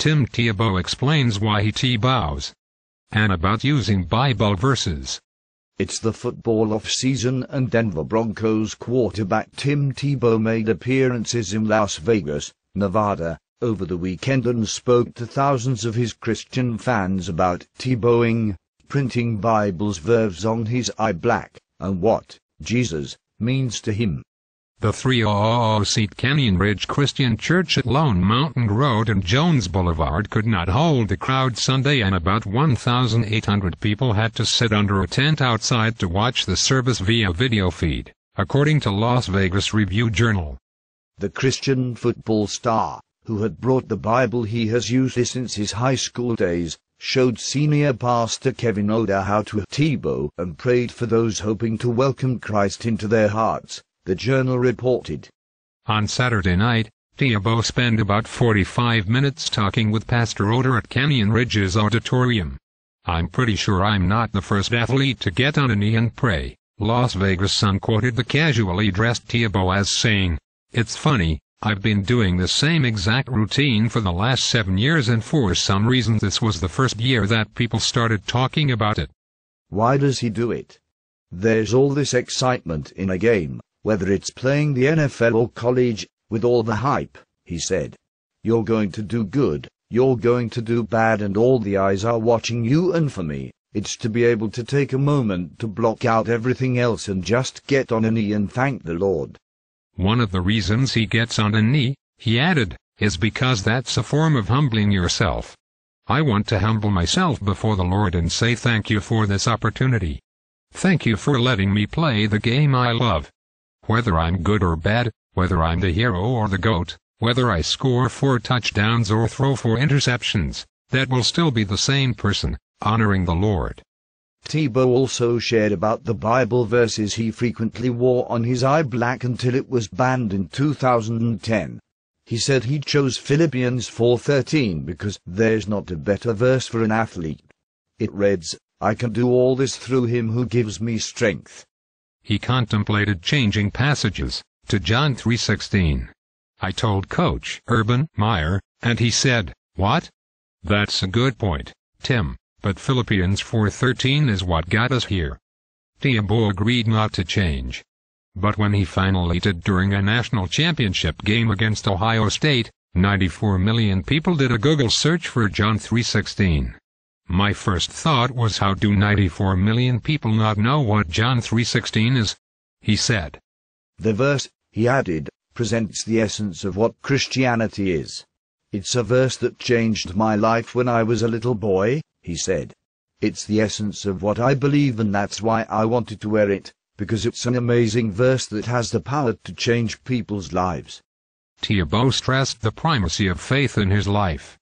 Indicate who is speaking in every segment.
Speaker 1: Tim Tebow explains why he Tebows. And about using Bible verses.
Speaker 2: It's the football off-season and Denver Broncos quarterback Tim Tebow made appearances in Las Vegas, Nevada, over the weekend and spoke to thousands of his Christian fans about Tebowing, printing Bible's verbs on his eye black, and what Jesus means to him.
Speaker 1: The 300-seat Canyon Ridge Christian Church at Lone Mountain Road and Jones Boulevard could not hold the crowd Sunday, and about 1,800 people had to sit under a tent outside to watch the service via video feed, according to Las Vegas Review-Journal.
Speaker 2: The Christian football star, who had brought the Bible he has used since his high school days, showed senior pastor Kevin Oda how to Tebow and prayed for those hoping to welcome Christ into their hearts, the Journal reported.
Speaker 1: On Saturday night, Tebow spent about 45 minutes talking with Pastor Oda at Canyon Ridge's auditorium. "I'm pretty sure I'm not the first athlete to get on a knee and pray," Las Vegas Sun quoted the casually dressed Tebow as saying. "It's funny, I've been doing the same exact routine for the last 7 years, and for some reason this was the first year that people started talking about it."
Speaker 2: Why does he do it? There's all this excitement in a game, whether it's playing the NFL or college, with all the hype, he said. You're going to do good, you're going to do bad, and all the eyes are watching you, and for me, it's to be able to take a moment to block out everything else and just get on a knee and thank the Lord.
Speaker 1: One of the reasons he gets on a knee, he added, is because that's a form of humbling yourself. "I want to humble myself before the Lord and say thank you for this opportunity. Thank you for letting me play the game I love. Whether I'm good or bad, whether I'm the hero or the GOAT, whether I score 4 touchdowns or throw 4 interceptions, that will still be the same person, honoring the Lord."
Speaker 2: Tebow also shared about the Bible verses he frequently wore on his eye black until it was banned in 2010. He said he chose Philippians 4:13 because there's not a better verse for an athlete. It reads, "I can do all this through him who gives me strength."
Speaker 1: He contemplated changing passages to John 3:16. "I told Coach Urban Meyer, and he said, 'What? That's a good point, Tim, but Philippians 4:13 is what got us here.'" Tebow agreed not to change. But when he finally did during a national championship game against Ohio State, 94 million people did a Google search for John 3:16. "My first thought was, how do 94 million people not know what John 3:16 is?" he said.
Speaker 2: The verse, he added, presents the essence of what Christianity is. "It's a verse that changed my life when I was a little boy," he said. "It's the essence of what I believe, and that's why I wanted to wear it, because it's an amazing verse that has the power to change people's lives."
Speaker 1: Tebow stressed the primacy of faith in his life.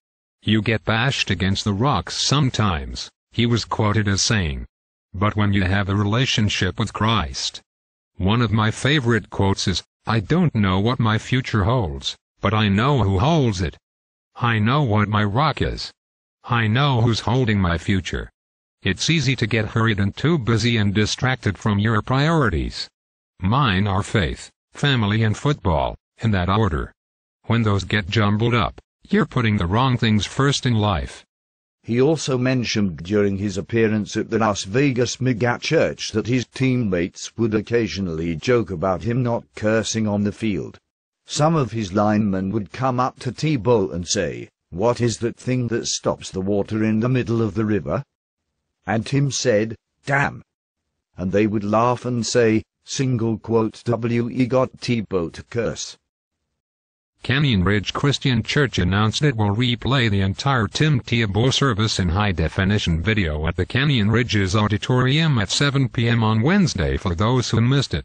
Speaker 1: "You get bashed against the rocks sometimes," he was quoted as saying. "But when you have a relationship with Christ." One of my favorite quotes is, "I don't know what my future holds, but I know who holds it. I know what my rock is. I know who's holding my future." It's easy to get hurried and too busy and distracted from your priorities. Mine are faith, family, and football, in that order. When those get jumbled up, you're putting the wrong things first in life.
Speaker 2: He also mentioned during his appearance at the Las Vegas mega church that his teammates would occasionally joke about him not cursing on the field. Some of his linemen would come up to Tebow and say, "What is that thing that stops the water in the middle of the river?" And Tim said, "Damn." And they would laugh and say, "We got Tebow to curse."
Speaker 1: Canyon Ridge Christian Church announced it will replay the entire Tim Tebow service in high-definition video at the Canyon Ridge's auditorium at 7 p.m. on Wednesday for those who missed it.